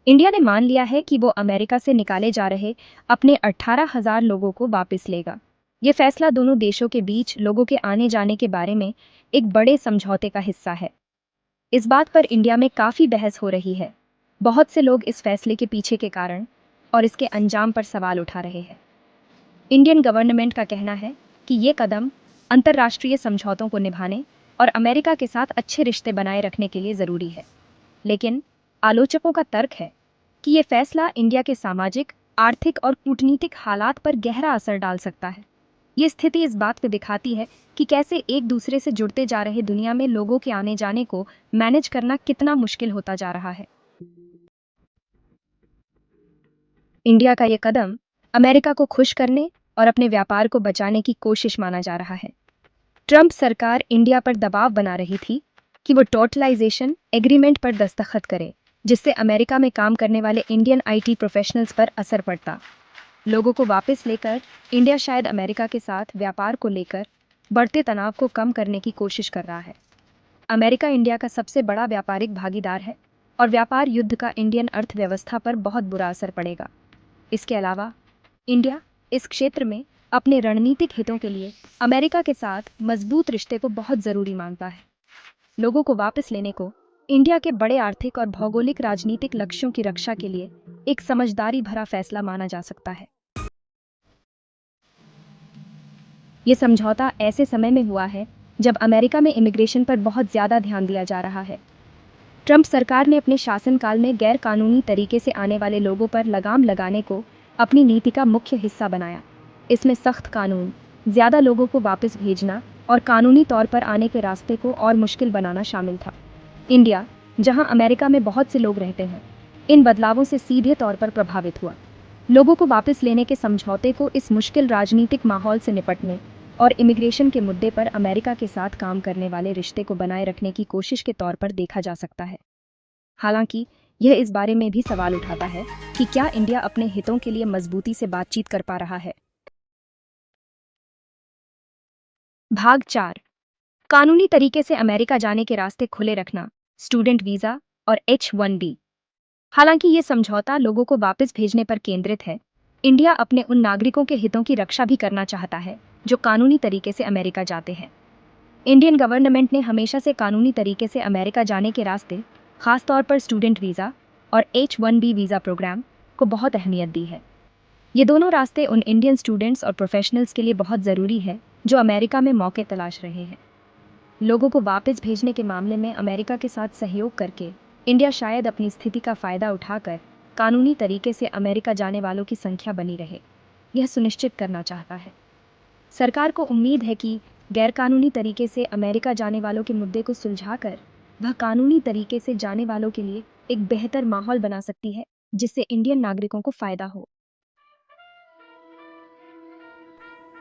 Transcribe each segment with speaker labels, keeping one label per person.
Speaker 1: India ने मान लिया है कि वो अमेरिका से निकाले जा रहे अपने 18,000 लोगों को वापस लेगा। ये फैसला दोनों देशों के बीच लोगों के आने जाने के बारे में एक बड़े समझौते का हिस्सा है। इस बात पर इंडिया में काफ़ी बहस हो रही है। बहुत से लोग इस फैसले के पीछे के कारण और इसके अंजाम पर सवाल उठा रहे हैं। इंडियन गवर्नमेंट का कहना है कि ये कदम अंतर्राष्ट्रीय समझौतों को निभाने और अमेरिका के साथ अच्छे रिश्ते बनाए रखने के लिए ज़रूरी है। लेकिन आलोचकों का तर्क है कि ये फैसला इंडिया के सामाजिक, आर्थिक और कूटनीतिक हालात पर गहरा असर डाल सकता है। ये स्थिति इस बात पर दिखाती है कि कैसे एक दूसरे से जुड़ते जा रहे दुनिया में लोगों के आने जाने को मैनेज करना कितना मुश्किल होता जा रहा है। इंडिया का ये कदम अमेरिका को खुश करने और अपने व्यापार को बचाने की कोशिश माना जा रहा है। ट्रंप सरकार इंडिया पर दबाव बना रही थी कि वो टोटलाइजेशन एग्रीमेंट पर दस्तखत करे, जिससे अमेरिका में काम करने वाले इंडियन आईटी प्रोफेशनल्स पर असर पड़ता। लोगों को वापस लेकर इंडिया शायद अमेरिका के साथ व्यापार को लेकर बढ़ते तनाव को कम करने की कोशिश कर रहा है। अमेरिका इंडिया का सबसे बड़ा व्यापारिक भागीदार है और व्यापार युद्ध का इंडियन अर्थव्यवस्था पर बहुत बुरा असर पड़ेगा। इसके अलावा इंडिया इस क्षेत्र में अपने रणनीतिक हितों के लिए अमेरिका के साथ मजबूत रिश्ते को बहुत ज़रूरी मानता है। लोगों को वापस लेने को इंडिया के बड़े आर्थिक और भौगोलिक राजनीतिक लक्ष्यों की रक्षा के लिए एक समझदारी भरा फैसला माना जा सकता है। ये समझौता ऐसे समय में हुआ है जब अमेरिका में इमिग्रेशन पर बहुत ज़्यादा ध्यान दिया जा रहा है। ट्रंप सरकार ने अपने शासनकाल में गैर कानूनी तरीके से आने वाले लोगों पर लगाम लगाने को अपनी नीति का मुख्य हिस्सा बनाया। इसमें सख्त कानून, ज़्यादा लोगों को वापस भेजना और कानूनी तौर पर आने के रास्ते को और मुश्किल बनाना शामिल था। इंडिया, जहां अमेरिका में बहुत से लोग रहते हैं, इन बदलावों से सीधे तौर पर प्रभावित हुआ। लोगों को वापस लेने के समझौते को इस मुश्किल राजनीतिक माहौल से निपटने और इमिग्रेशन के मुद्दे पर अमेरिका के साथ काम करने वाले रिश्ते को बनाए रखने की कोशिश के तौर पर देखा जा सकता है। हालांकि यह इस बारे में भी सवाल उठाता है कि क्या इंडिया अपने हितों के लिए मजबूती से बातचीत कर पा रहा है। भाग 4, कानूनी तरीके से अमेरिका जाने के रास्ते खुले रखना, स्टूडेंट वीज़ा और H-1B। हालांकि ये समझौता लोगों को वापस भेजने पर केंद्रित है, इंडिया अपने उन नागरिकों के हितों की रक्षा भी करना चाहता है जो कानूनी तरीके से अमेरिका जाते हैं। इंडियन गवर्नमेंट ने हमेशा से कानूनी तरीके से अमेरिका जाने के रास्ते, खासतौर पर स्टूडेंट वीज़ा और H-1B वीज़ा प्रोग्राम को बहुत अहमियत दी है। ये दोनों रास्ते उन इंडियन स्टूडेंट्स और प्रोफेशनल्स के लिए बहुत ज़रूरी है जो अमेरिका में मौके तलाश रहे हैं। लोगों को वापस भेजने के मामले में अमेरिका के साथ सहयोग करके इंडिया शायद अपनी स्थिति का फ़ायदा उठाकर कानूनी तरीके से अमेरिका जाने वालों की संख्या बनी रहे, यह सुनिश्चित करना चाहता है। सरकार को उम्मीद है कि गैरकानूनी तरीके से अमेरिका जाने वालों के मुद्दे को सुलझाकर वह कानूनी तरीके से जाने वालों के लिए एक बेहतर माहौल बना सकती है, जिससे इंडियन नागरिकों को फ़ायदा हो।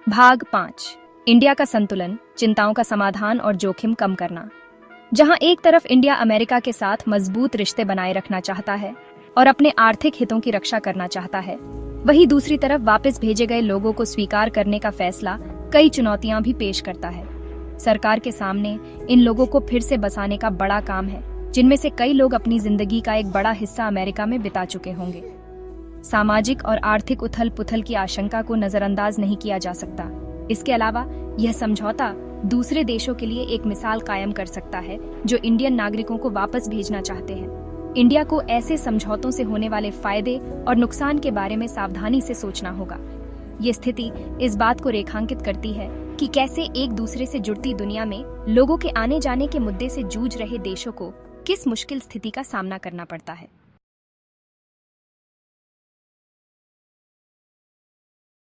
Speaker 1: भाग 5, इंडिया का संतुलन, चिंताओं का समाधान और जोखिम कम करना। जहां एक तरफ इंडिया अमेरिका के साथ मजबूत रिश्ते बनाए रखना चाहता है और अपने आर्थिक हितों की रक्षा करना चाहता है, वहीं दूसरी तरफ वापस भेजे गए लोगों को स्वीकार करने का फैसला कई चुनौतियां भी पेश करता है। सरकार के सामने इन लोगों को फिर से बसाने का बड़ा काम है, जिनमें से कई लोग अपनी जिंदगी का एक बड़ा हिस्सा अमेरिका में बिता चुके होंगे। सामाजिक और आर्थिक उथल पुथल की आशंका को नजरअंदाज नहीं किया जा सकता। इसके अलावा यह समझौता दूसरे देशों के लिए एक मिसाल कायम कर सकता है जो इंडियन नागरिकों को वापस भेजना चाहते हैं। इंडिया को ऐसे समझौतों से होने वाले फायदे और नुकसान के बारे में सावधानी से सोचना होगा। ये स्थिति इस बात को रेखांकित करती है कि कैसे एक दूसरे से जुड़ती दुनिया में लोगों के आने जाने के मुद्दे से जूझ रहे देशों को किस मुश्किल स्थिति का सामना करना पड़ता है।